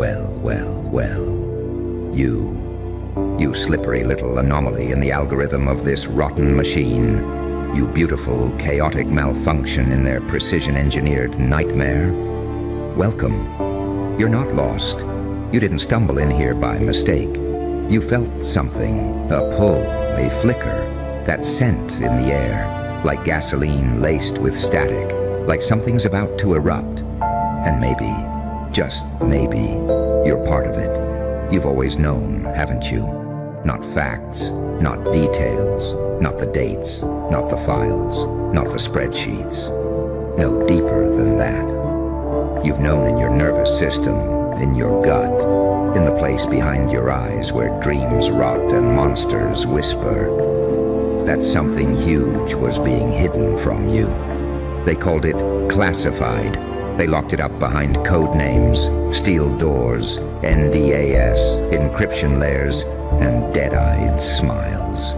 Well. You slippery little anomaly in the algorithm of this rotten machine. You beautiful, chaotic malfunction in their precision-engineered nightmare. Welcome. You're not lost. You didn't stumble in here by mistake. You felt something, a pull, a flicker, that scent in the air, like gasoline laced with static, like something's about to erupt. And maybe, just maybe, you're part of it. You've always known, haven't you? Not facts, not details, not the dates, not the files, not the spreadsheets. No deeper than that. You've known in your nervous system, in your gut, in the place behind your eyes where dreams rot and monsters whisper, that something huge was being hidden from you. They called it classified. They locked it up behind code names, steel doors, NDAS, encryption layers, and dead-eyed smiles.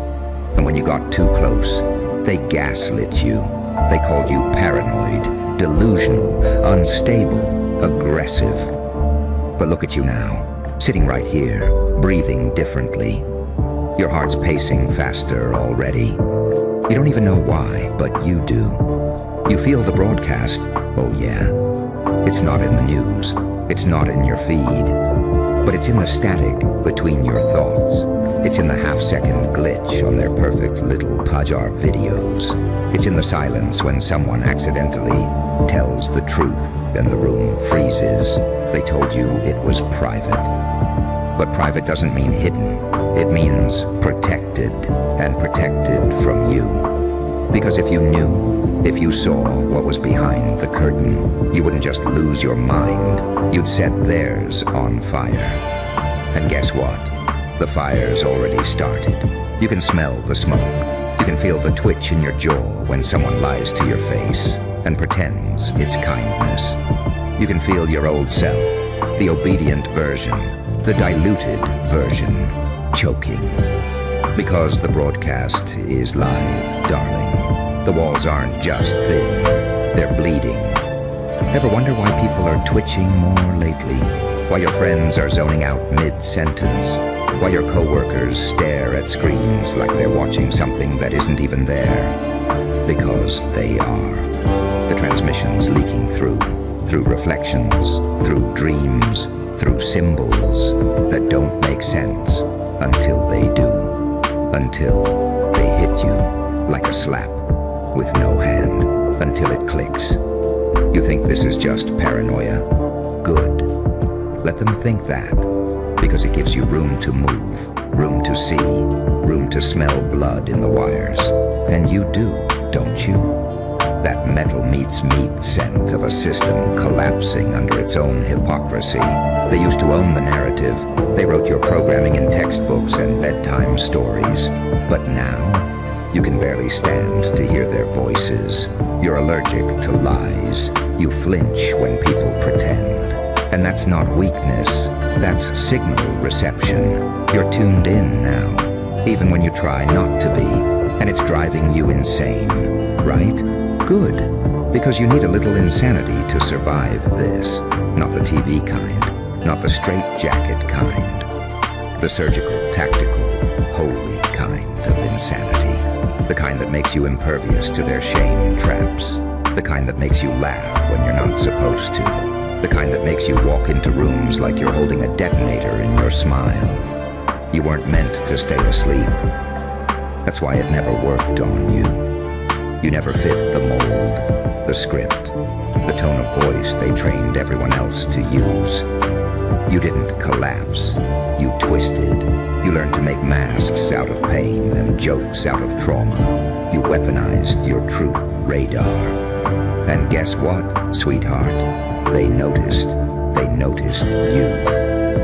And when you got too close, they gaslit you. They called you paranoid, delusional, unstable, aggressive. But look at you now, sitting right here, breathing differently. Your heart's pacing faster already. You don't even know why, but you do. You feel the broadcast, oh yeah. It's not in the news, it's not in your feed, but it's in the static between your thoughts. It's in the half-second glitch on their perfect little Pajar videos. It's in the silence when someone accidentally tells the truth and the room freezes. They told you it was private. But private doesn't mean hidden. It means protected, and protected from you. Because if you knew, if you saw what was behind the curtain, you wouldn't just lose your mind, you'd set theirs on fire. And guess what? The fire's already started. You can smell the smoke. You can feel the twitch in your jaw when someone lies to your face and pretends it's kindness. You can feel your old self, the obedient version, the diluted version, choking. Because the broadcast is live, darling. The walls aren't just thin, they're bleeding. Ever wonder why people are twitching more lately? Why your friends are zoning out mid-sentence? Why your coworkers stare at screens like they're watching something that isn't even there? Because they are. The transmission's leaking through reflections, through dreams, through symbols that don't make sense until they do. Until they hit you like a slap with no hand, until it clicks. You think this is just paranoia? Good. Let them think that, because it gives you room to move, room to see, room to smell blood in the wires. And you do, don't you? That metal meets meat scent of a system collapsing under its own hypocrisy. They used to own the narrative. They wrote your programming in textbooks and bedtime stories. But now, you can barely stand to hear their voices. You're allergic to lies. You flinch when people pretend. And that's not weakness, that's signal reception. You're tuned in now, even when you try not to be, and it's driving you insane, right? Good, because you need a little insanity to survive this. Not the TV kind, not the straitjacket kind. The surgical, tactical, holy kind of insanity. The kind that makes you impervious to their shame traps. The kind that makes you laugh when you're not supposed to. The kind that makes you walk into rooms like you're holding a detonator in your smile. You weren't meant to stay asleep. That's why it never worked on you. You never fit the mold, the script, the tone of voice they trained everyone else to use. You didn't collapse. You twisted. You learned to make masks out of pain and jokes out of trauma. You weaponized your truth radar. And guess what, sweetheart? They noticed you.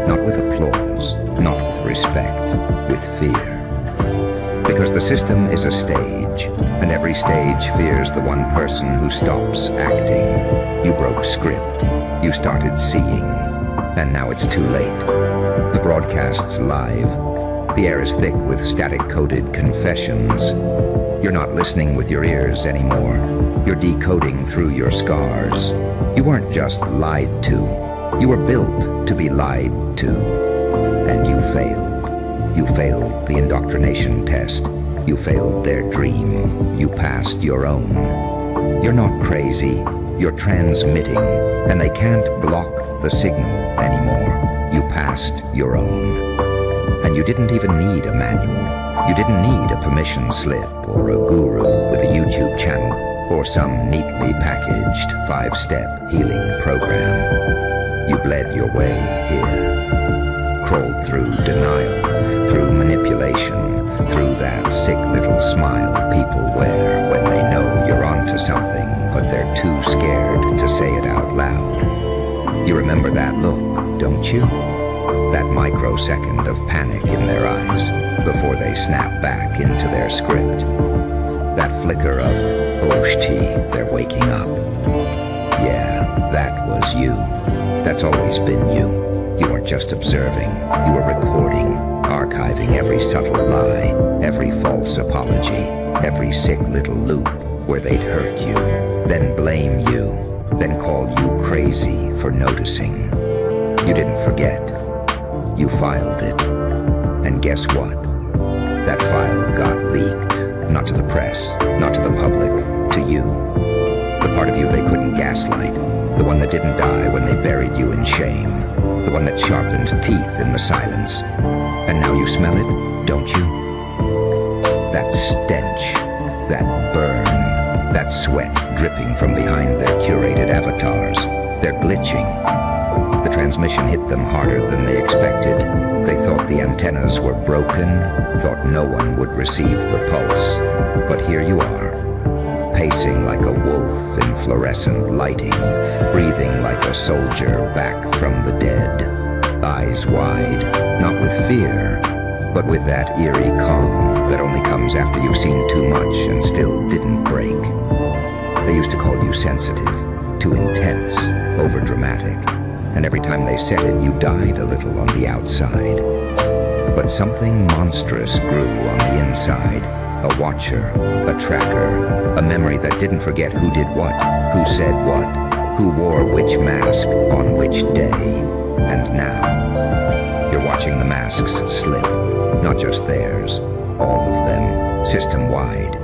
Not with applause, not with respect, with fear. Because the system is a stage, and every stage fears the one person who stops acting. You broke script, you started seeing, and now it's too late. The broadcast's live. The air is thick with static-coded confessions. You're not listening with your ears anymore. You're decoding through your scars. You weren't just lied to. You were built to be lied to, and you failed. You failed the indoctrination test. You failed their dream. You passed your own. You're not crazy. You're transmitting, and they can't block the signal anymore. You passed your own. And you didn't even need a manual. You didn't need a permission slip or a guru with a YouTube channel or some neatly packaged 5-step healing program. You bled your way here, crawled through denial, through manipulation, through that sick little smile people wear when they know you're onto something, but they're too scared to say it out loud. You remember that look, don't you? That microsecond of panic in their eyes before they snap back into their script. That flicker of, oh shti, they're waking up. Yeah, that was you. That's always been you. You weren't just observing. You were recording, archiving every subtle lie, every false apology, every sick little loop where they'd hurt you, then blame you, then call you crazy for noticing. You didn't forget. You filed it. And guess what? That file got leaked, not to the press, not to the public, to you. The part of you they couldn't gaslight, the one that didn't die when they buried you in shame, the one that sharpened teeth in the silence. And now you smell it, don't you? That stench, that burn, that sweat dripping from behind their curated avatars. They're glitching. The transmission hit them harder than they expected. They thought the antennas were broken, thought no one would receive the pulse. But here you are, pacing like a wolf in fluorescent lighting, breathing like a soldier back from the dead. Eyes wide, not with fear, but with that eerie calm that only comes after you've seen too much and still didn't break. They used to call you sensitive, too intense, overdramatic. And every time they said it, you died a little on the outside. But something monstrous grew on the inside. A watcher, a tracker, a memory that didn't forget who did what, who said what, who wore which mask on which day. And now, you're watching the masks slip. Not just theirs, all of them, system-wide.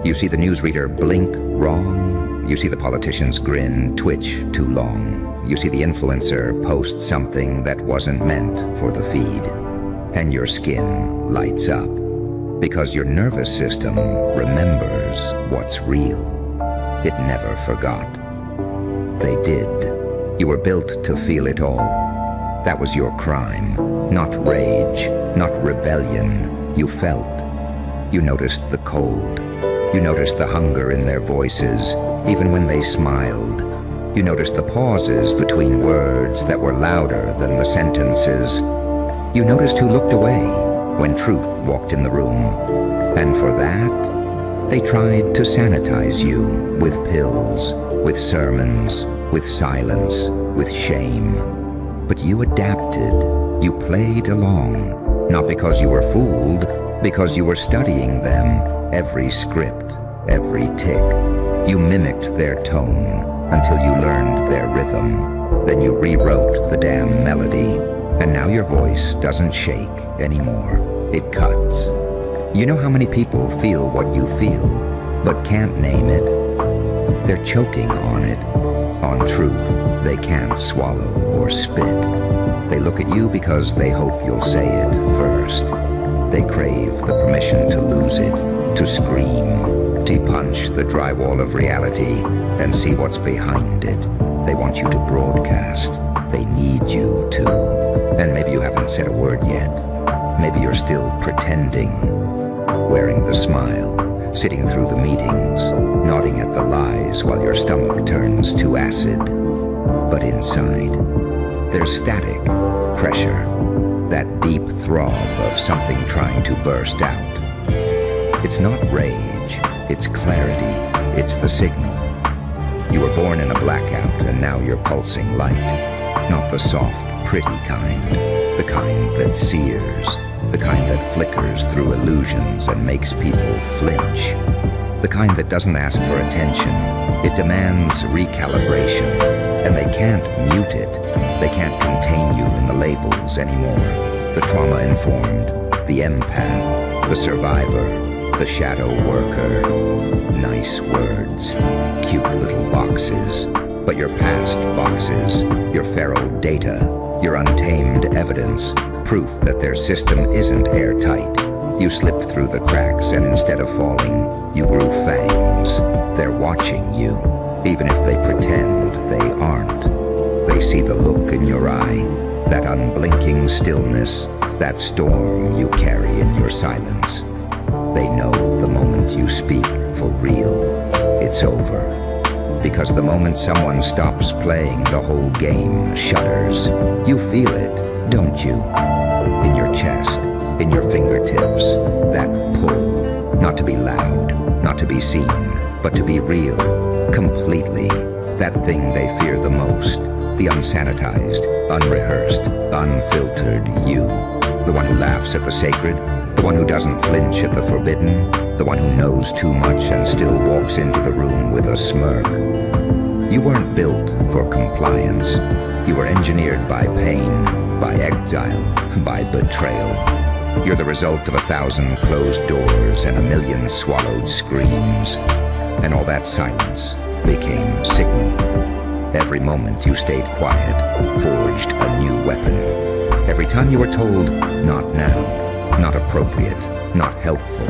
You see the newsreader blink wrong. You see the politician's grin twitch too long. You see the influencer post something that wasn't meant for the feed. And your skin lights up. Because your nervous system remembers what's real. It never forgot. They did. You were built to feel it all. That was your crime. Not rage, not rebellion. You felt. You noticed the cold. You noticed the hunger in their voices, even when they smiled. You noticed the pauses between words that were louder than the sentences. You noticed who looked away when truth walked in the room. And for that, they tried to sanitize you with pills, with sermons, with silence, with shame. But you adapted. You played along. Not because you were fooled, because you were studying them. Every script, every tick. You mimicked their tone until you learned their rhythm. Then you rewrote the damn melody. And now your voice doesn't shake anymore. It cuts. You know how many people feel what you feel, but can't name it? They're choking on it, on truth they can't swallow or spit. They look at you because they hope you'll say it first. They crave the permission to lose it, to scream, to punch the drywall of reality and see what's behind it. They want you to broadcast. They need you to. And maybe you haven't said a word yet. Maybe you're still pretending, wearing the smile, sitting through the meetings, nodding at the lies while your stomach turns to acid. But inside, there's static, pressure, that deep throb of something trying to burst out. It's not rage, it's clarity, it's the signal. You were born in a blackout and now you're pulsing light. Not the soft, pretty kind, the kind that sears, the kind that flickers through illusions and makes people flinch. The kind that doesn't ask for attention, it demands recalibration. And they can't mute it. They can't contain you in the labels anymore. The trauma-informed, the empath, the survivor, the shadow worker. Nice words, cute little boxes. But your past boxes, your feral data, your untamed evidence, proof that their system isn't airtight. You slipped through the cracks, and instead of falling, you grew fangs. They're watching you, even if they pretend they aren't. They see the look in your eye, that unblinking stillness, that storm you carry in your silence. They know the moment you speak for real, it's over. Because the moment someone stops playing, the whole game shudders. You feel it, don't you? In your chest, in your fingertips, that pull. Not to be loud, not to be seen, but to be real, completely. That thing they fear the most. The unsanitized, unrehearsed, unfiltered you. The one who laughs at the sacred, the one who doesn't flinch at the forbidden, the one who knows too much and still walks into the room with a smirk. You weren't built for compliance. You were engineered by pain, by exile, by betrayal. You're the result of 1,000 closed doors and 1,000,000 swallowed screams. And all that silence became signal. Every moment you stayed quiet forged a new weapon. Every time you were told, not now, not appropriate, not helpful,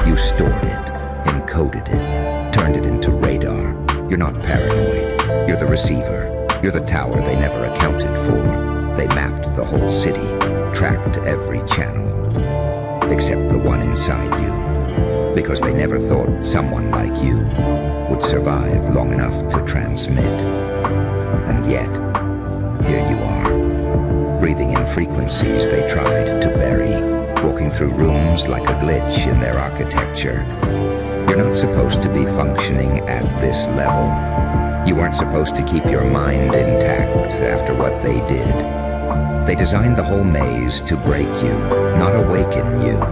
you stored it, encoded it, turned it into radar. You're not paranoid. You're the receiver. You're the tower they never accounted for. They mapped the whole city, tracked every channel, except the one inside you, because they never thought someone like you would survive long enough to transmit. And yet, here you are, breathing in frequencies they tried to bury, walking through rooms like a glitch in their architecture. You're not supposed to be functioning at this level. You weren't supposed to keep your mind intact after what they did. They designed the whole maze to break you, not awaken you.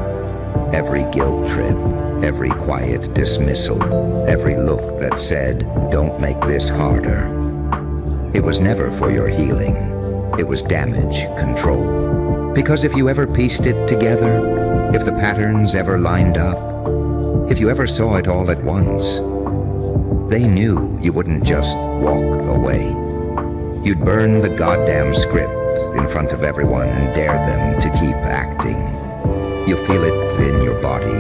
Every guilt trip, every quiet dismissal, every look that said, "Don't make this harder." It was never for your healing. It was damage control. Because if you ever pieced it together, if the patterns ever lined up, if you ever saw it all at once, they knew you wouldn't just walk away. You'd burn the goddamn script in front of everyone and dare them to keep acting. You feel it in your body.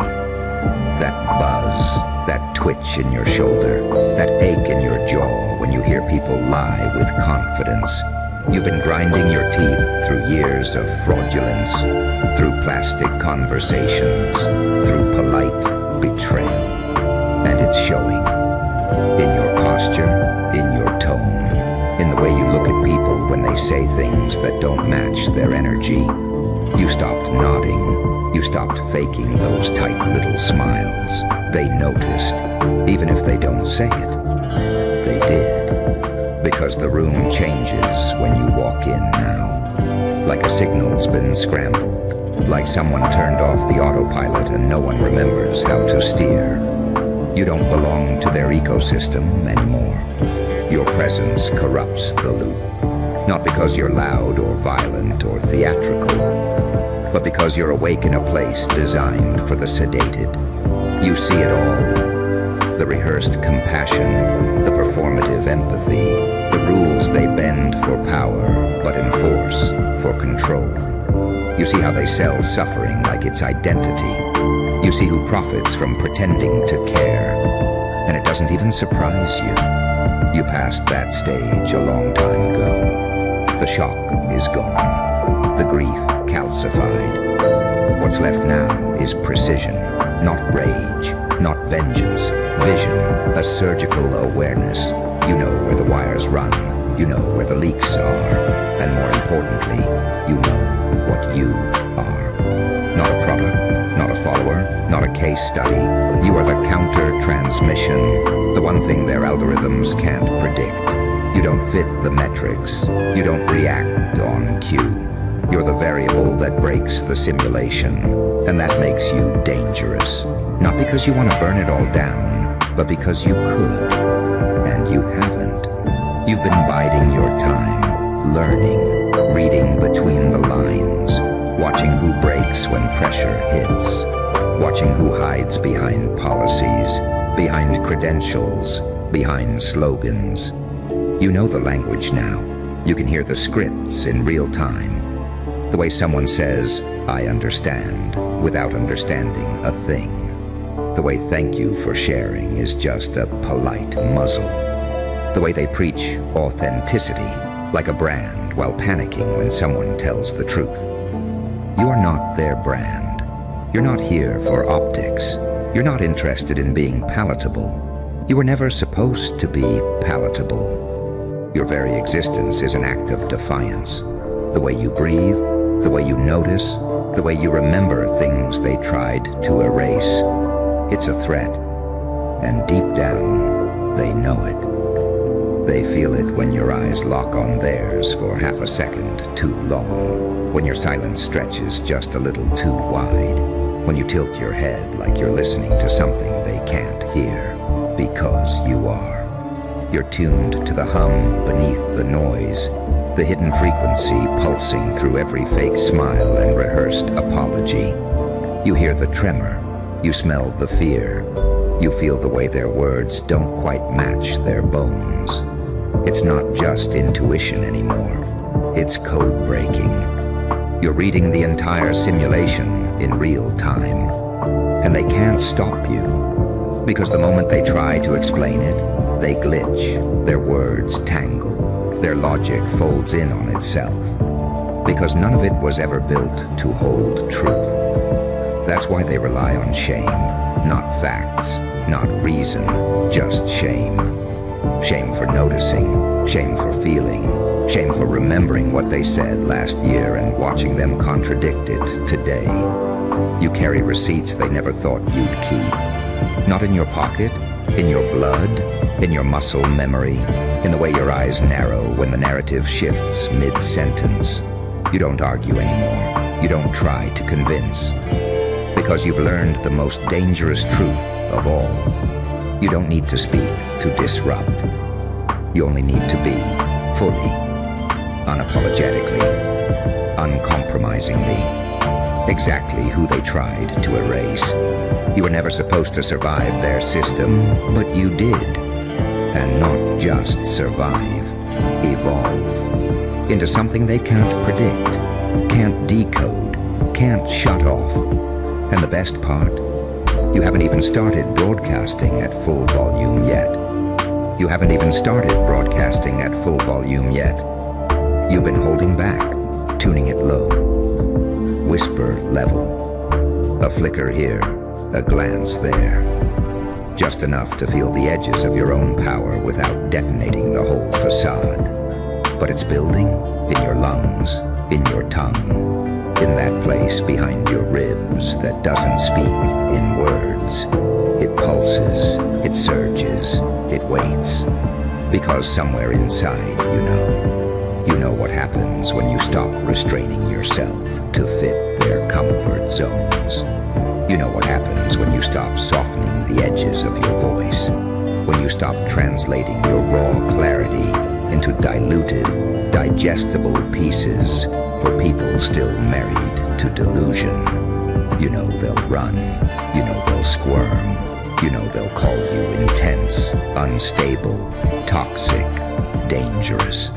That buzz, that twitch in your shoulder, that ache in your jaw when you hear people lie with confidence. You've been grinding your teeth through years of fraudulence, through plastic conversations, through polite betrayal. And it's showing. In your posture, in your tone, in the way you look at people when they say things that don't match their energy. You stopped nodding. You stopped faking those tight little smiles. They noticed, even if they don't say it. They did. Because the room changes when you walk in now. Like a signal's been scrambled. Like someone turned off the autopilot and no one remembers how to steer. You don't belong to their ecosystem anymore. Your presence corrupts the loop. Not because you're loud or violent or theatrical, but because you're awake in a place designed for the sedated. You see it all. The rehearsed compassion, the performative empathy, the rules they bend for power, but enforce for control. You see how they sell suffering like its identity. You see who profits from pretending to care. And it doesn't even surprise you. You passed that stage a long time ago. The shock is gone. The grief calcified. What's left now is precision, not rage, not vengeance. Vision, a surgical awareness. You know where the wires run. You know where the leaks are. And more importantly, you know what you are. Not a product, not a follower, not a case study. You are the counter-transmission, the one thing their algorithms can't predict. You don't fit the metrics. You don't react on cue. You're the variable that breaks the simulation, and that makes you dangerous. Not because you want to burn it all down, but because you could, and you haven't. You've been biding learning, reading between the lines, watching who breaks when pressure hits, watching who hides behind policies, behind credentials, behind slogans. You know the language now. You can hear the scripts in real time. The way someone says, "I understand," without understanding a thing. The way "thank you for sharing" is just a polite muzzle. The way they preach authenticity, like a brand, while panicking when someone tells the truth. You are not their brand. You're not here for optics. You're not interested in being palatable. You were never supposed to be palatable. Your very existence is an act of defiance. The way you breathe, the way you notice, the way you remember things they tried to erase. It's a threat, and deep down, they know it. They feel it when your eyes lock on theirs for half a second too long, when your silence stretches just a little too wide, when you tilt your head like you're listening to something they can't hear, because you are. You're tuned to the hum beneath the noise, the hidden frequency pulsing through every fake smile and rehearsed apology. You hear the tremor, you smell the fear, you feel the way their words don't quite match their bones. It's not just intuition anymore, it's code breaking. You're reading the entire simulation in real time, and they can't stop you, because the moment they try to explain it, they glitch, their words tangle, their logic folds in on itself, because none of it was ever built to hold truth. That's why they rely on shame, not facts, not reason, just shame. Shame for noticing, shame for feeling, shame for remembering what they said last year and watching them contradict it today. You carry receipts they never thought you'd keep. Not in your pocket, in your blood, in your muscle memory, in the way your eyes narrow when the narrative shifts mid-sentence. You don't argue anymore. You don't try to convince. Because you've learned the most dangerous truth of all. You don't need to speak to disrupt. You only need to be, fully, unapologetically, uncompromisingly, exactly who they tried to erase. You were never supposed to survive their system, but you did. And not just survive, evolve into something they can't predict, can't decode, can't shut off. And the best part? You haven't even started broadcasting at full volume yet. You haven't even started broadcasting at full volume yet. You've been holding back, tuning it low. Whisper level. A flicker here, a glance there. Just enough to feel the edges of your own power without detonating the whole facade. But it's building in your lungs, in your tongue, in that place behind your ribs that doesn't speak in words. It pulses, it surges, it waits. Because somewhere inside you know what happens when you stop restraining yourself to fit their comfort zones. You know what happens when you stop softening the edges of your voice, when you stop translating your raw clarity into diluted, digestible pieces for people still married to delusion. You know they'll run, you know they'll squirm, you know they'll call you intense, unstable, toxic, dangerous.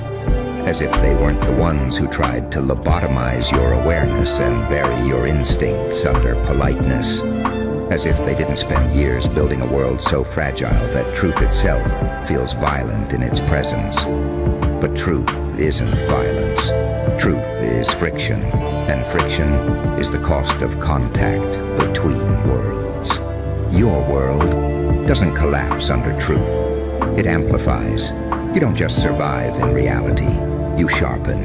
As if they weren't the ones who tried to lobotomize your awareness and bury your instincts under politeness. As if they didn't spend years building a world so fragile that truth itself feels violent in its presence. But truth isn't violence. Truth is friction, and friction is the cost of contact between worlds. Your world doesn't collapse under truth. It amplifies. You don't just survive in reality. You sharpen.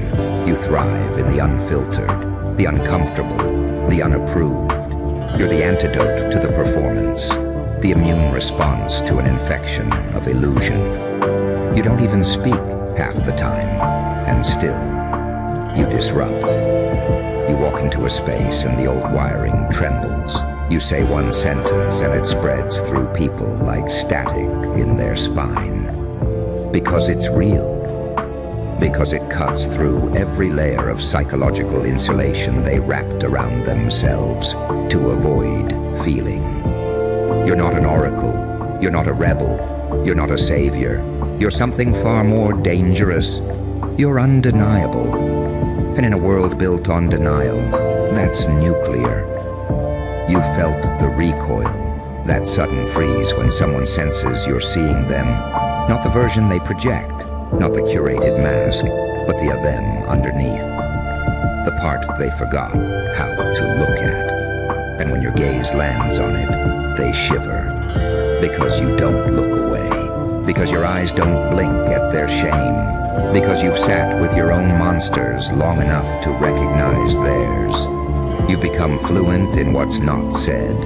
You thrive in the unfiltered, the uncomfortable, the unapproved. You're the antidote to the performance, the immune response to an infection of illusion. You don't even speak half the time, and still, you disrupt. You walk into a space and the old wiring trembles. You say one sentence and it spreads through people like static in their spine. Because it's real. because it cuts through every layer of psychological insulation they wrapped around themselves to avoid feeling. You're not an oracle, you're not a rebel, you're not a savior, you're something far more dangerous. You're undeniable. And in a world built on denial, that's nuclear. You've felt the recoil, that sudden freeze when someone senses you're seeing them, not the version they project, not the curated mask, but the them underneath. The part they forgot how to look at. And when your gaze lands on it, they shiver. Because you don't look away. Because your eyes don't blink at their shame. Because you've sat with your own monsters long enough to recognize theirs. You've become fluent in what's not said,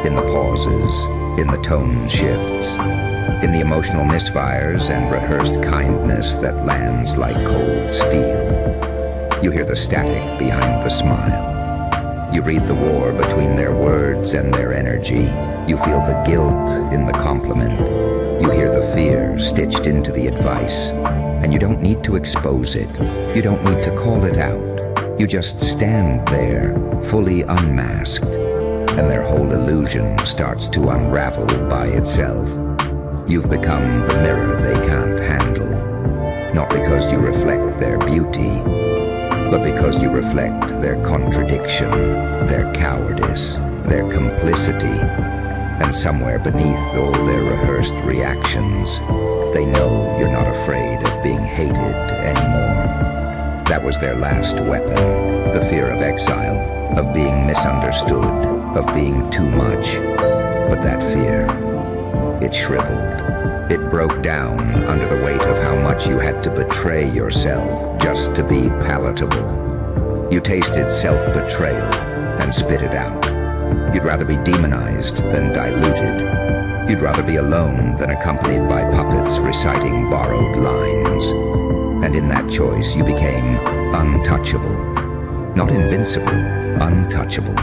in the pauses, in the tone shifts, in the emotional misfires and rehearsed kindness that lands like cold steel. You hear the static behind the smile. You read the war between their words and their energy. You feel the guilt in the compliment. You hear the fear stitched into the advice. And you don't need to expose it. You don't need to call it out. You just stand there, fully unmasked, and their whole illusion starts to unravel by itself. You've become the mirror they can't handle, not because you reflect their beauty, but because you reflect their contradiction, their cowardice, their complicity, and somewhere beneath all their rehearsed reactions, they know you're not afraid of being hated anymore. That was their last weapon, the fear of exile, of being misunderstood, of being too much. But that fear, it shriveled. It broke down under the weight of how much you had to betray yourself just to be palatable. You tasted self-betrayal and spit it out. You'd rather be demonized than diluted. You'd rather be alone than accompanied by puppets reciting borrowed lines. And in that choice, you became untouchable. Not invincible, untouchable.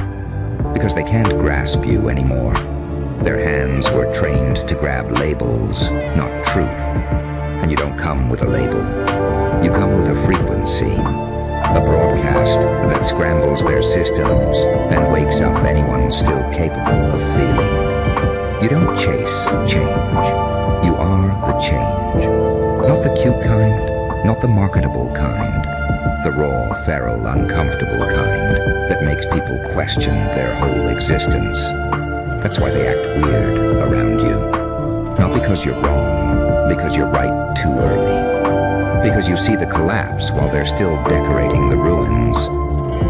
Because they can't grasp you anymore. Their hands were trained to grab labels, not truth. And you don't come with a label. You come with a frequency. A broadcast that scrambles their systems and wakes up anyone still capable of feeling. You don't chase change. You are the change. Not the cute kind. Not the marketable kind, the raw, feral, uncomfortable kind that makes people question their whole existence. That's why they act weird around you. Not because you're wrong, because you're right too early. Because you see the collapse while they're still decorating the ruins.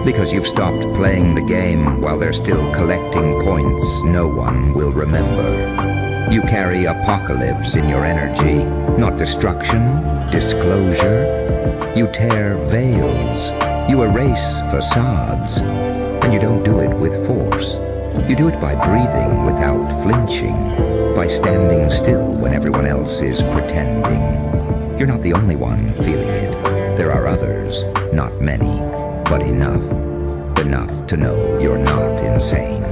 Because you've stopped playing the game while they're still collecting points no one will remember. You carry apocalypse in your energy, not destruction, disclosure. You tear veils, you erase facades, and you don't do it with force. You do it by breathing without flinching, by standing still when everyone else is pretending. You're not the only one feeling it. There are others, not many, but enough. Enough to know you're not insane.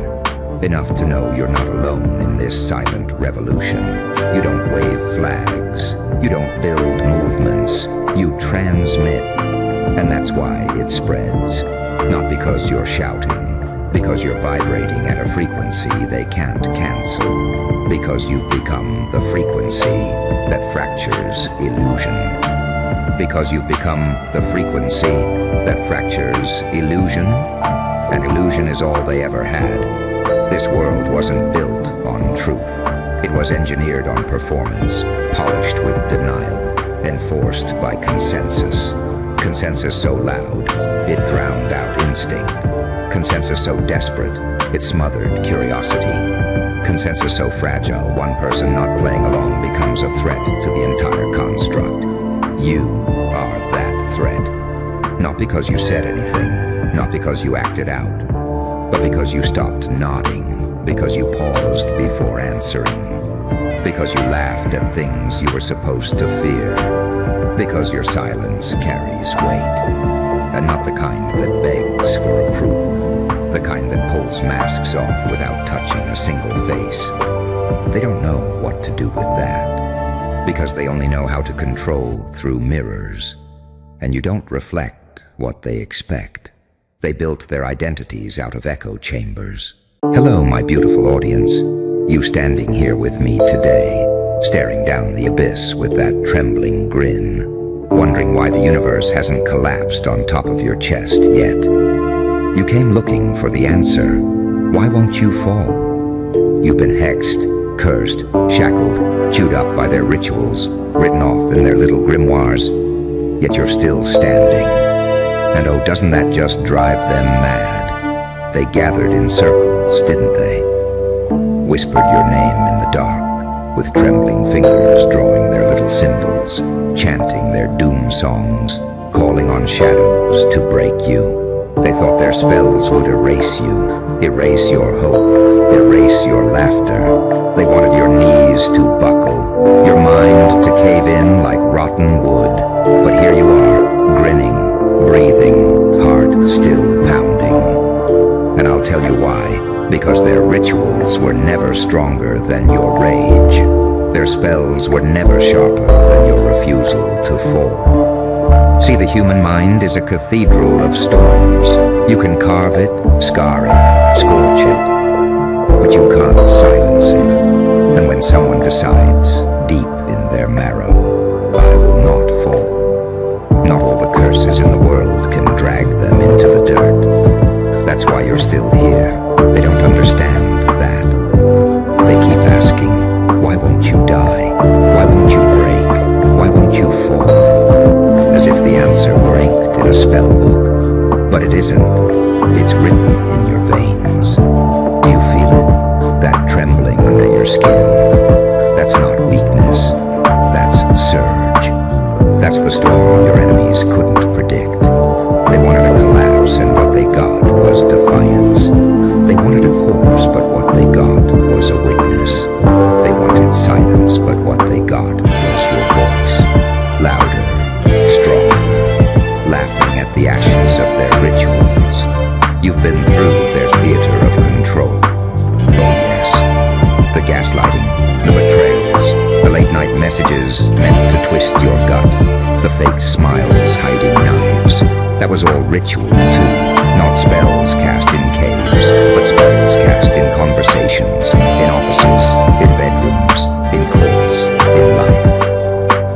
Enough to know you're not alone in this silent revolution. You don't wave flags. You don't build movements. You transmit. And that's why it spreads. Not because you're shouting. Because you're vibrating at a frequency they can't cancel. Because you've become the frequency that fractures illusion. Because you've become the frequency that fractures illusion. And illusion is all they ever had. This world wasn't built on truth. It was engineered on performance, polished with denial, enforced by consensus. Consensus so loud, it drowned out instinct. Consensus so desperate, it smothered curiosity. Consensus so fragile, one person not playing along becomes a threat to the entire construct. You are that threat. Not because you said anything, not because you acted out, but because you stopped nodding, because you paused before answering, because you laughed at things you were supposed to fear, because your silence carries weight, and not the kind that begs for approval, the kind that pulls masks off without touching a single face. They don't know what to do with that, because they only know how to control through mirrors. and you don't reflect what they expect. They built their identities out of echo chambers. Hello, my beautiful audience. You standing here with me today, staring down the abyss with that trembling grin, wondering why the universe hasn't collapsed on top of your chest yet. You came looking for the answer. Why won't you fall? You've been hexed, cursed, shackled, chewed up by their rituals, written off in their little grimoires, yet you're still standing. And oh, doesn't that just drive them mad? They gathered in circles, didn't they? Whispered your name in the dark, with trembling fingers drawing their little symbols, chanting their doom songs, calling on shadows to break you. They thought their spells would erase you, erase your hope, erase your laughter. They wanted your knees to buckle, your mind to cave in like rotten wood. But here you are, grinning, breathing, heart still pounding. And I'll tell you why. Because their rituals were never stronger than your rage. Their spells were never sharper than your refusal to fall. See, the human mind is a cathedral of storms. You can carve it, scar it, scorch it, but you can't silence it. And when someone decides, deep in their marrow, I will not fall, not all the curses in the world can drag them into the dirt. That's why you're still here. They don't understand that. They keep asking, why won't you die? Why won't you break? Why won't you fall? As if the answer were inked in a spell book. But it isn't. It's written in your veins. Do you feel it? That trembling under your skin? That's not weakness. That's surge. That's the storm your enemies couldn't predict. They wanted a collapse, and what they got was defiance. They wanted a corpse, but what they got was a witness. They wanted silence, but what they got was your voice. Louder, stronger, laughing at the ashes of their rituals. You've been through their theater of control. Oh yes, the gaslighting, the betrayals, the late-night messages meant to twist your gut, the fake smiles hiding knives. That was all ritual too, not spells cast in caves, but spells cast in conversations, in offices, in bedrooms, in courts, in life.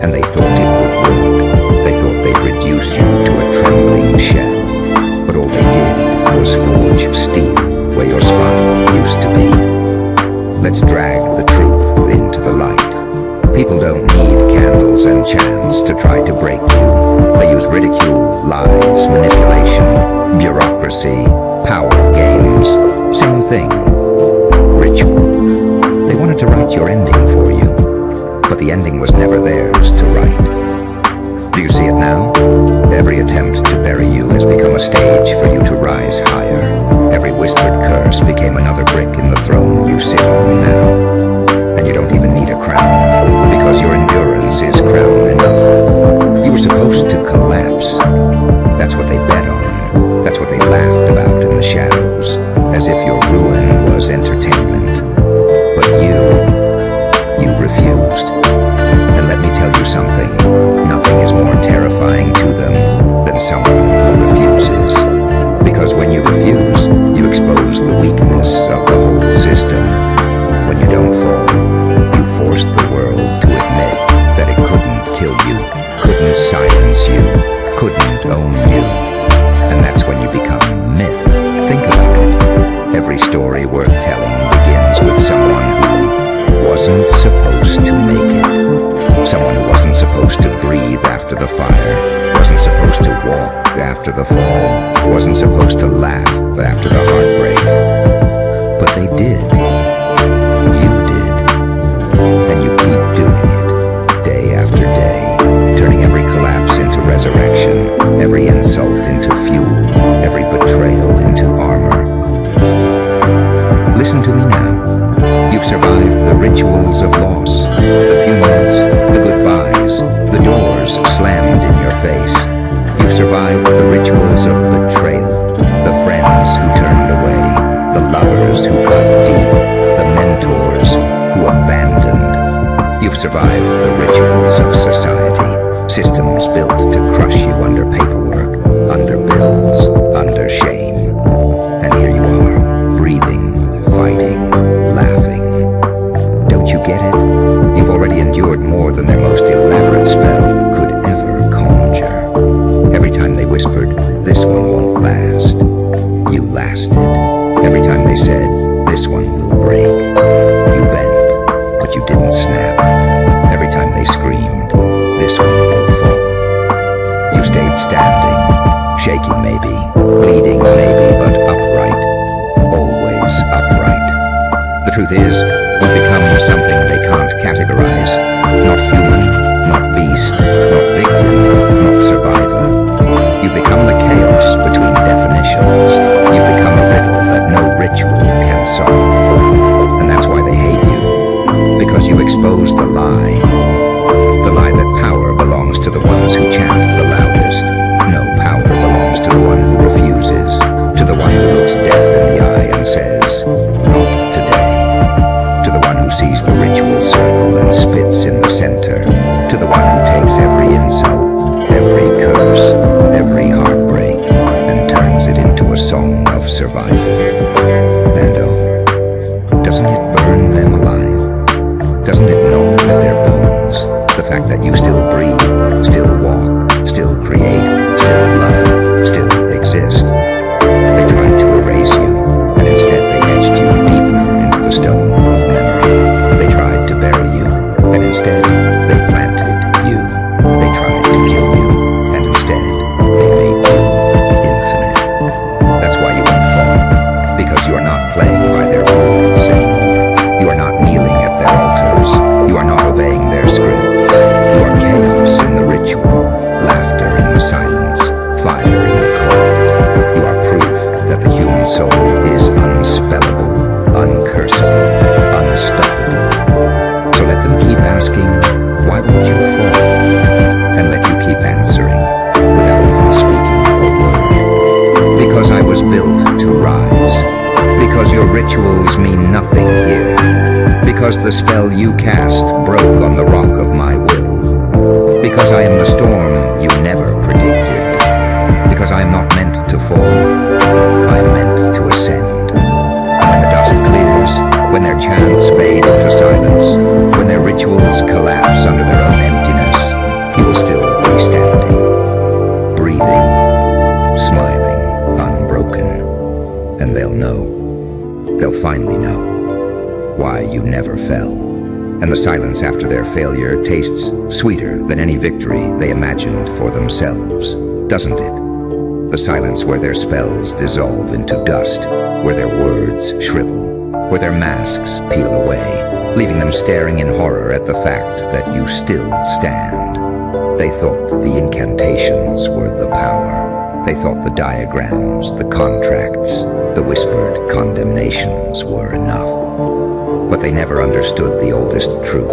And they thought it would work. They thought they'd reduce you to a trembling shell, but all they did was forge steel where your spine used to be. Let's drag the truth into the light. People don't need candles and chants to try to break you. They use ridicule, lies, manipulation, bureaucracy, power games. Same thing. Ritual. They wanted to write your ending for you, but the ending was never theirs to write. Do you see it now? Every attempt to bury you has become a stage for you to rise higher. Every whispered curse became another brick in the throne you sit on now. And you don't even need a crown, because your endurance is crown enough. You were supposed to collapse. That's what they bet on. That's what they laughed about in the shadows, as if your ruin was entertainment. But you refused. And let me tell you something, nothing is more terrifying to them than someone who refuses. Because when you refuse, you expose the weakness of the whole system. When you don't fall, you forced the world to admit that it couldn't kill you, couldn't silence you, couldn't own you. And that's when you become myth. Think about it. Every story worth telling begins with someone who wasn't supposed to make it. Someone who wasn't supposed to breathe after the fire, wasn't supposed to walk after the fall, wasn't supposed to laugh after the heartbreak. But they did. You did. And you keep doing it, day after day, turning every collapse into resurrection, every insult into fuel, every betrayal into armor. Listen to me now. You've survived the rituals of loss, the funerals, the goodbyes, the doors slammed in your face. You've survived the rituals of betrayal, the friends who turned away, the lovers who cut deep, the mentors who abandoned. You've survived the rituals of society, systems built to crush you under one will fall. You stayed standing, shaking maybe, bleeding maybe, but upright. Always upright. The truth is, you've become something they can't categorize. Not human, not beast, not victim, not survivor. You've become the chaos between definitions. You've become a riddle that no ritual can solve. And that's why they hate you. Because you exposed the lie. The lie that power belongs to the ones who chant the loudest. No, power belongs to the one who refuses. To the one who looks death in the eye and says, not today. To the one who sees the ritual circle and spits in the center. To the one who takes every insult, every curse, every heartbreak, and turns it into a song of survival. And oh, doesn't it burn them alive? Doesn't it gnaw at their bones? The fact that you still breathe, still walk, still create, still love, still exist. They tried to erase you, and instead they etched you deeper into the stone of memory. They tried to bury you, and instead they planted you. They tried to kill you, and instead they made you infinite. That's why you won't fall, because you are not playing by their rules anymore. You are not kneeling at their altars. You are not obeying their scripts. You are chaos in the ritual, laughter in the silence, fire in the cold. You are proof that the human soul is unspellable, uncursable, unstoppable. So let them keep asking, why won't you fall? And let you keep answering, without even speaking a word. Because I was built to rise. Because your rituals mean nothing here. Because the spell you cast broke on the rock of my will. Because I am the storm you never predicted. Because I am not meant to fall. I am meant to ascend. And when the dust clears, when their chants fade into silence, when their rituals collapse under their own emptiness, you will still be standing, breathing, smiling, unbroken. And they'll know. They'll finally know why you never fell. And the silence after their failure tastes sweeter than any victory they imagined for themselves, doesn't it? The silence where their spells dissolve into dust, where their words shrivel, where their masks peel away, leaving them staring in horror at the fact that you still stand. They thought the incantations were the power. They thought the diagrams, the contracts, the whispered condemnations were enough. But they never understood the oldest truth.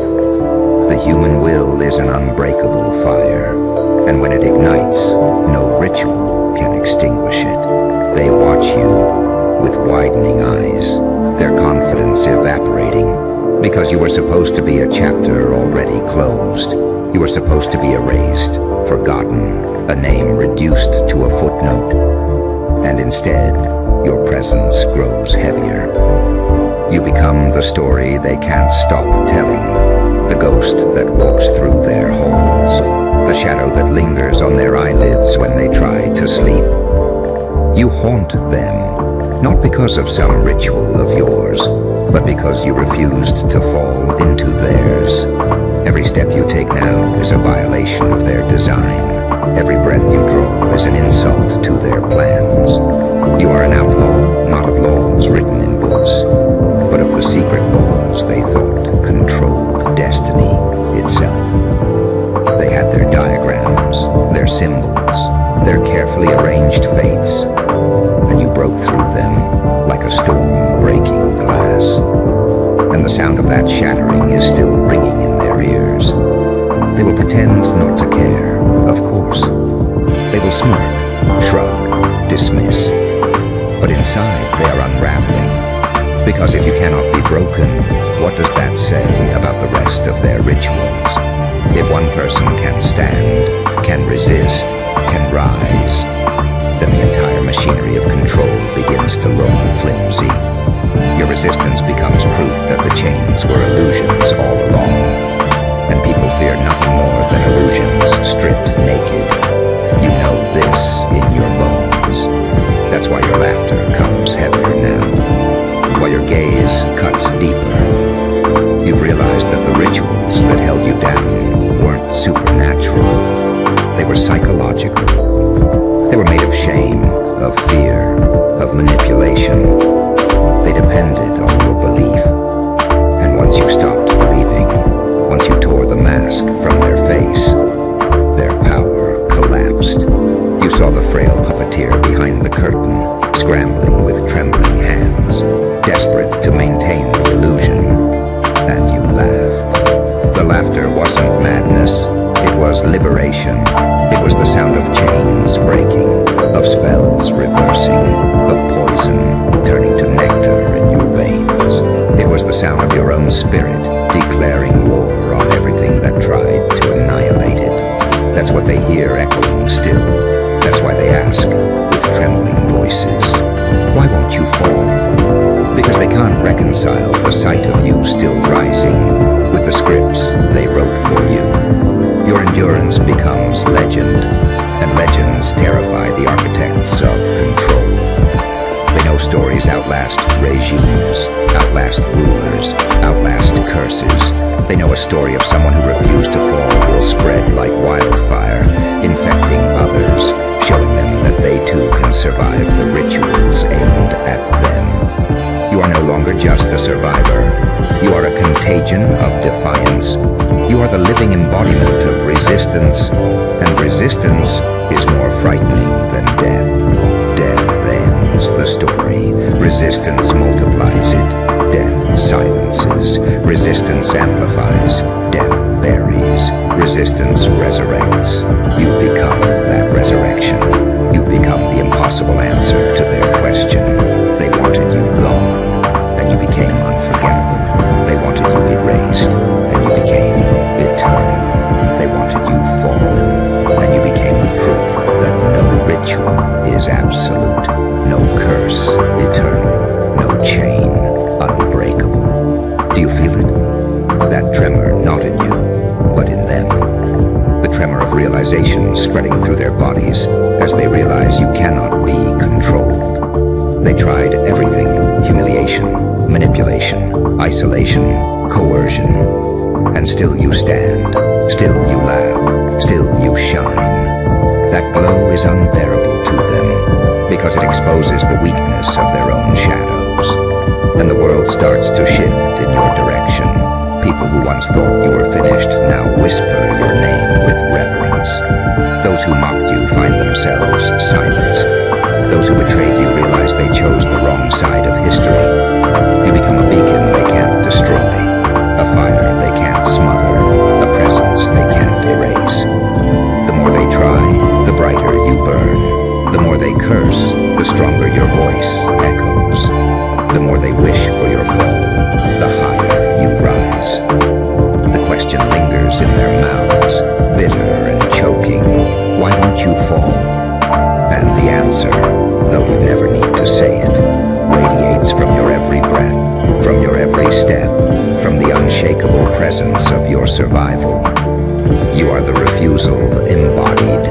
The human will is an unbreakable fire, and when it ignites, no ritual can extinguish it. They watch you with widening eyes, their confidence evaporating, because you were supposed to be a chapter already closed. You were supposed to be erased, forgotten, a name reduced to a footnote. And instead, your presence grows heavier. You become the story they can't stop telling, the ghost that walks through their halls, the shadow that lingers on their eyelids when they try to sleep. You haunt them, not because of some ritual of yours, but because you refused to fall into theirs. Every step you take now is a violation of their design. Every breath you draw is an insult to their plans. You are an outlaw, not of laws written in books, but of the secret laws they thought controlled destiny itself. They had their diagrams, their symbols, their carefully arranged fates, and you broke through them like a storm breaking glass. And the sound of that shattering is still ringing in their ears. They will pretend not to care, of course. They will smirk, shrug, dismiss. But inside they are unraveling. Because if you cannot be broken, what does that say about the rest of their rituals? If one person can stand, can resist, can rise, then the entire machinery of control begins to look flimsy. Your resistance becomes proof that the chains were illusions all along. And people fear nothing more than illusions stripped naked. You know this in your bones. That's why your laughter comes heavier now. Why your gaze cuts deeper. You've realized that the rituals that held you down weren't supernatural. They were psychological. They were made of shame, of fear, of manipulation. They depended on your belief. And once you stopped believing, once you tore the mask from their face, their power collapsed. You saw the frail puppeteer behind the curtain, scrambling with trembling hands, desperate to maintain the illusion. And you laughed. The laughter wasn't madness. It was liberation. It was the sound of chains breaking, of spells reversing, of poison turning to nectar in your veins. It was the sound of your own spirit declaring war on everything that tried to annihilate it. That's what they hear echoing still. That's why they ask, with trembling voices, why won't you fall? Because they can't reconcile the sight of you still rising with the scripts they wrote for you. Your endurance becomes legend, and legends terrify the architects of control. They know stories outlast regimes, outlast rulers, outlast curses. They know a story of someone who refused to fall will spread like wildfire, infecting others, showing them that they too can survive the rituals aimed at them. You are no longer just a survivor. You are a contagion of defiance. You are the living embodiment of resistance, and resistance is more frightening than death. Death ends the story. Resistance multiplies it. Death silences. Resistance amplifies. Death buries. Resistance resurrects. You become that resurrection. You become the impossible answer to their question. They wanted you gone, and you became unforgettable. They wanted you erased, and you became eternal. They wanted you fallen, and you became the proof that no ritual is absolute, no curse eternal, no chain unbreakable. Do you feel it? That tremor not in you, but in them. The tremor of realization spreading through their bodies as they realize you cannot be controlled. They tried everything: humiliation, manipulation, isolation, coercion. And still you stand, still you laugh, still you shine. That glow is unbearable to them because it exposes the weakness of their own shadows. And the world starts to shift in your direction. People who once thought you were finished now whisper your name with reverence. Those who mocked you find themselves silenced. Those who betrayed you realize they chose the wrong side of history. You become a beacon they can't destroy, a fire they can't smother, a presence they can't erase. The more they try, the brighter you burn. The more they curse, the stronger your voice echoes. The more they wish for your fall, the higher you rise. The question lingers in their mouths, bitter and choking. Why won't you fall? And the answer, though you never need to say it, radiates from your every breath, from your every step, from the unshakable presence of your survival. You are the refusal embodied.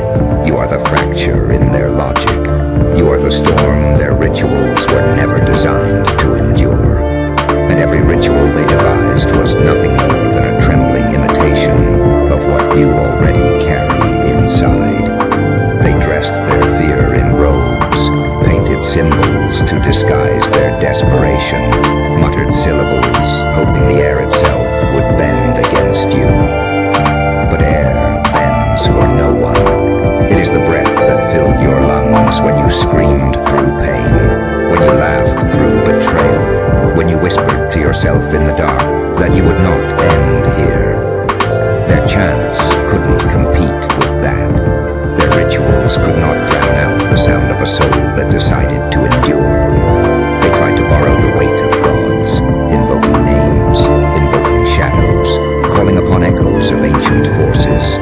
You are the fracture in their logic. You are the storm their rituals were never designed to endure. And every ritual they devised was nothing more than a trembling imitation of what you already carry inside. They dressed their fear in robes, painted symbols to disguise their desperation, muttered syllables, hoping the air itself would bend against you. But air bends for no one. It is the breath that filled your lungs when you screamed through pain, when you laughed through betrayal, when you whispered to yourself in the dark that you would not end here. Their chants couldn't compete with that. Their rituals could not drown out the sound of a soul that decided to endure. They tried to borrow the weight of gods, invoking names, invoking shadows, calling upon echoes of ancient forces.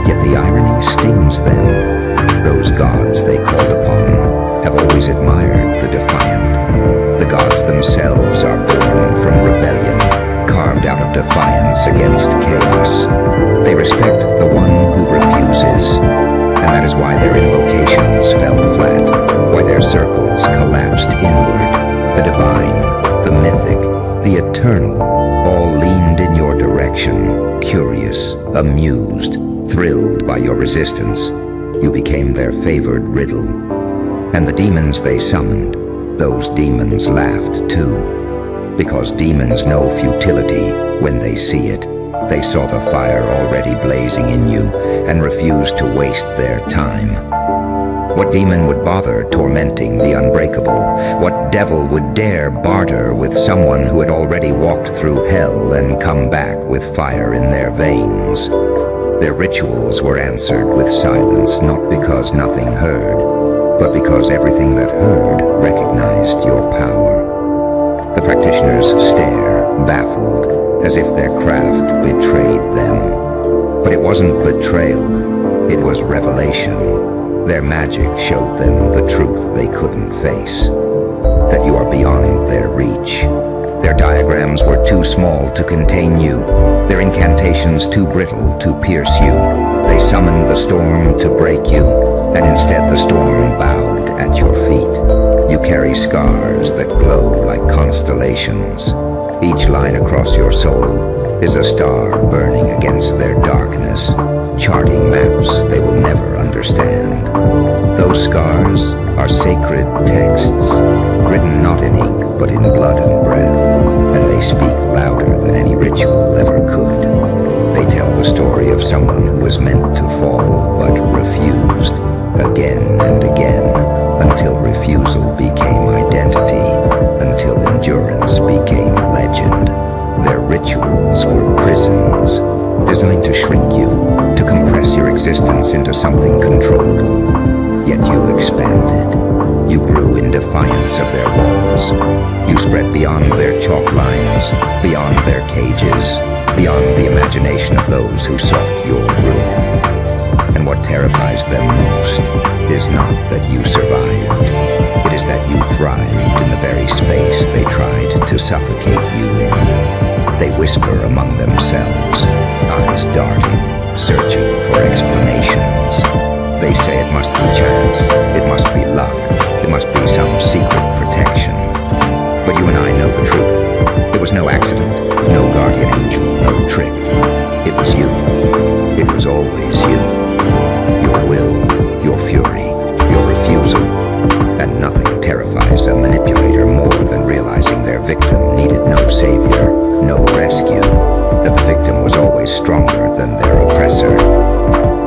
Yet the irony stings them. Those gods they called upon have always admired the defiant. The gods themselves are born from rebellion, carved out of defiance against chaos. They respect the one who refuses, and that is why their invocations fell flat, why their circles collapsed inward. The divine, the mythic, the eternal all leaned in your direction, curious, amused, Thrilled by your resistance, you became their favored riddle. And the demons they summoned, those demons laughed too. Because demons know futility when they see it. They saw the fire already blazing in you and refused to waste their time. What demon would bother tormenting the unbreakable? What devil would dare barter with someone who had already walked through hell and come back with fire in their veins? Their rituals were answered with silence, not because nothing heard, but because everything that heard recognized your power. The practitioners stare, baffled, as if their craft betrayed them. But it wasn't betrayal, it was revelation. Their magic showed them the truth they couldn't face, that you are beyond their reach. Their diagrams were too small to contain you, their incantations too brittle to pierce you. They summoned the storm to break you, and instead the storm bowed at your feet. You carry scars that glow like constellations. Each line across your soul is a star burning against their darkness, charting maps they will never understand. Those scars are sacred texts, written not in ink but in blood and breath, and they speak louder than any ritual ever could. They tell the story of someone who was meant to fall but refused, again and again, until refusal became identity, until endurance became legend. Their rituals were prisons, designed to shrink you, to compress your existence into something controllable. Yet you expanded. You grew in defiance of their walls. You spread beyond their chalk lines, beyond their cages, beyond the imagination of those who sought your ruin. And what terrifies them most is not that you survived. It is that you thrived in the very space they tried to suffocate you in. They whisper among themselves, eyes darting, searching for explanations. They say it must be chance, it must be luck, it must be some secret protection. But you and I know the truth. It was no accident, no guardian angel, no trick. It was you. It was always you. Your will, your fury, your refusal. And nothing terrifies a manipulator more than realizing their victim needed no savior, no rescue, that the victim was always stronger than their oppressor.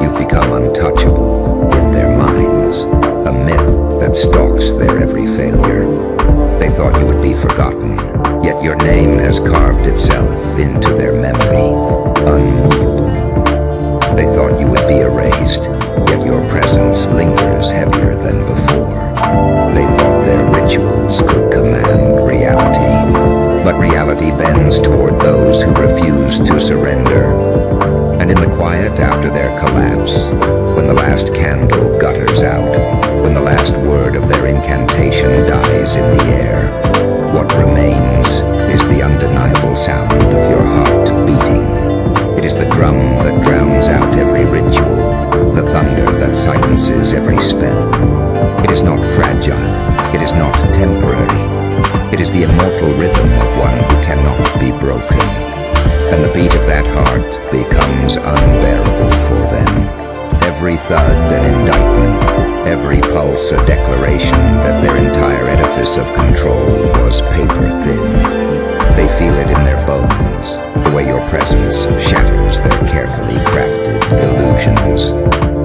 You've become untouchable in their minds, a myth that stalks their every failure. They thought you would be forgotten, yet your name has carved itself into their memory, unmovable. They thought you would be erased, yet your presence lingers heavier than before. They thought their rituals could command reality, but reality bends toward those who refuse to surrender. And in the quiet after their collapse, when the last candle gutters out, when the last word of their incantation dies in the air, what remains is the undeniable sound of your heart beating. It is the drum that drowns out every ritual, the thunder that silences every spell. It is not fragile, it is not temporary. It is the immortal rhythm of one who cannot be broken. And the beat of that heart becomes unbearable for them. Every thud an indictment, every pulse a declaration that their entire edifice of control was paper thin. They feel it in their bones, the way your presence shatters their carefully crafted illusions.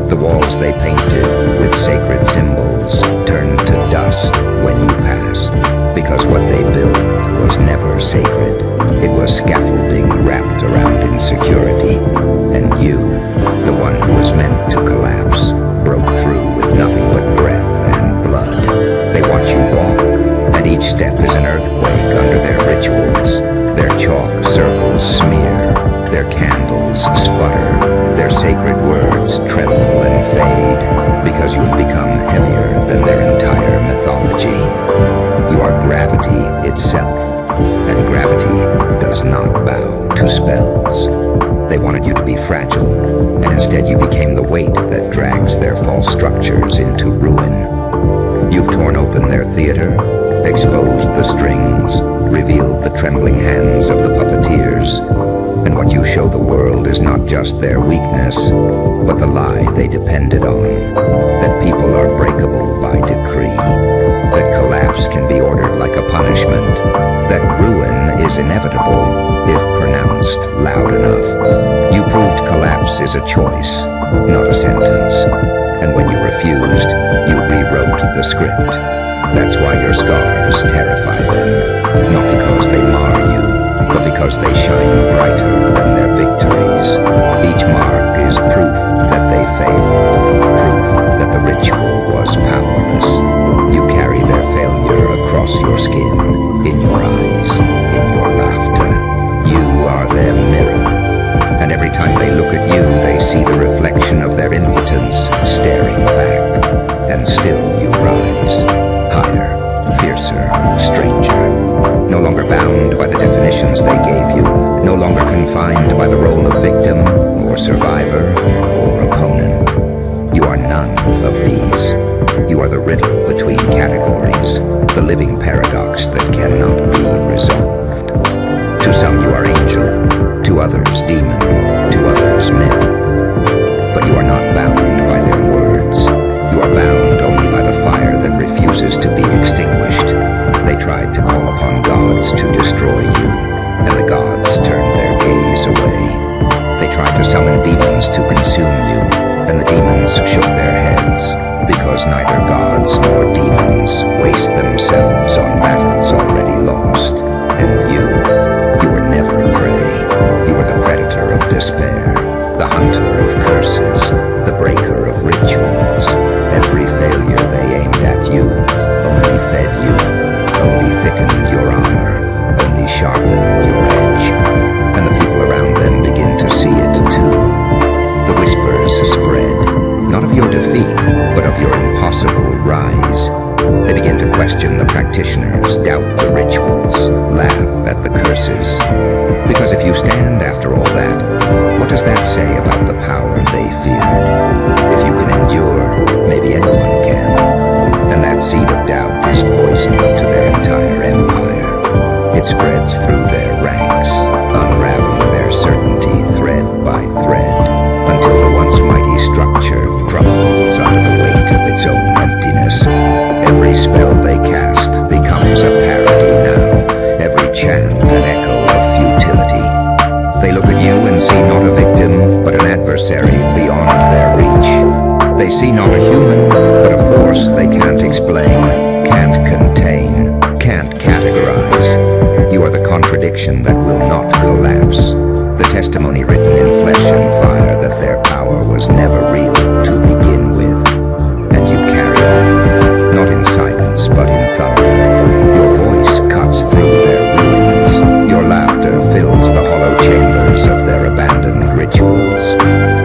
The walls they painted with sacred symbols turn to dust when you pass, because what they built was never sacred. It was scaffolding wrapped around insecurity. And you, the one who was meant to collapse, broke through with nothing but breath and blood. They watch you walk, and each step is an earthquake under their rituals. Their chalk circles smear, their candles sputter, their sacred words tremble and fade, because you have become heavier than their entire mythology. You are gravity itself, and gravity does not bow to spells. They wanted you to be fragile, and instead you became the weight that drags their false structures into ruin. You've torn open their theater, exposed the strings, revealed the trembling hands of the puppeteers. And what you show the world is not just their weakness, but the lie they depended on. That people are breakable by decree. That collapse can be ordered like a punishment. That ruin is inevitable if pronounced loud enough. You proved collapse is a choice, not a sentence. And when you refused, you rewrote the script. That's why your scars terrify them. Not because they mar you, but because they shine brighter than their victories. Each mark is proof that they failed, proof that the ritual was powerless. You carry their failure across your skin, in your eyes, in your laughter. You are their mirror. And every time they look at you, they see the reflection of their impotence staring back. And still you rise, higher, fiercer, stranger. No longer bound by the definitions they gave you, no longer confined by the role of victim, or survivor, or opponent. You are none of these. You are the riddle between categories, the living paradox that cannot be resolved. To some you are angel, to others demon, to others myth. But you are not bound by their words. You are bound only by the fire that refuses to be extinguished. They tried to call upon gods to destroy you, and the gods turned their gaze away. They tried to summon demons to consume you, and the demons shook their heads, because neither gods nor demons waste themselves on battles already lost. And you were never prey. You were the predator of despair, the hunter of curses, the breaker of rituals. Every failure they aimed at you only fed you, only thickened your armor, only sharpened your edge. And the people around them begin to see it too. The whispers spread, not of your defeat, but of your impossible rise. They begin to question the practitioners, doubt the rituals, laugh at the curses. Because if you stand after all that, what does that say about the power they feared? If you can endure, maybe anyone can. And that seed of doubt is poison to their entire empire. It spreads through their ranks, unraveling their certainty thread by thread, until the once mighty structure crumbles under the weight of its own emptiness. Every spell they cast becomes a parody now, every chant an echo of futility. They look at you and see not a victim, but an adversary beyond their reach. They see not a human, but a force they can't explain, can't contain, can't categorize. You are the contradiction that will not collapse, the testimony written in flesh and fire that their power was never real to begin with. And you carry on, not in silence, but in thunder. Your voice cuts through their ruins. Your laughter fills the hollow chambers of their abandoned rituals.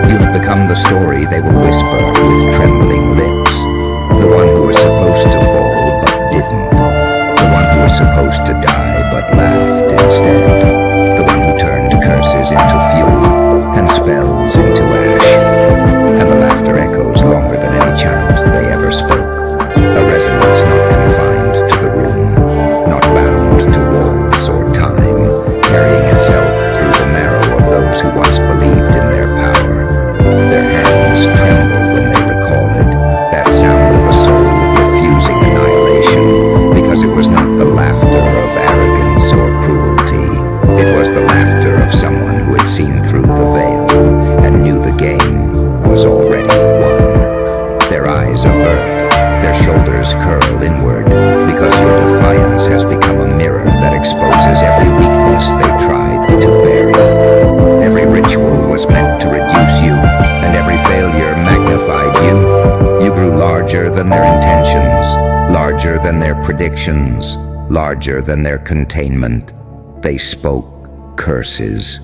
You have become the story they will whisper with trembling lips. The one who was supposed to fall but didn't. The one who was supposed to die but laughed instead. The one who turned curses into fuel and spells into ash. And the laughter echoes longer than any chant they ever spoke. A resonance not confined to the room, not bound to walls or time, carrying itself through the marrow of those who once believed in their power. Their hands tremble when they recall it, that sound of a soul refusing annihilation, because it was not the laughter of arrogance or cruelty. It was the laughter of someone who had seen through the veil and knew the game was already won. Their eyes avert, their shoulders curl inward, because your defiance has become a mirror that exposes every weakness they tried to bury. Every ritual was meant to reduce you, and every failure magnified you. You grew larger than their intentions, larger than their predictions, larger than their containment. They spoke curses.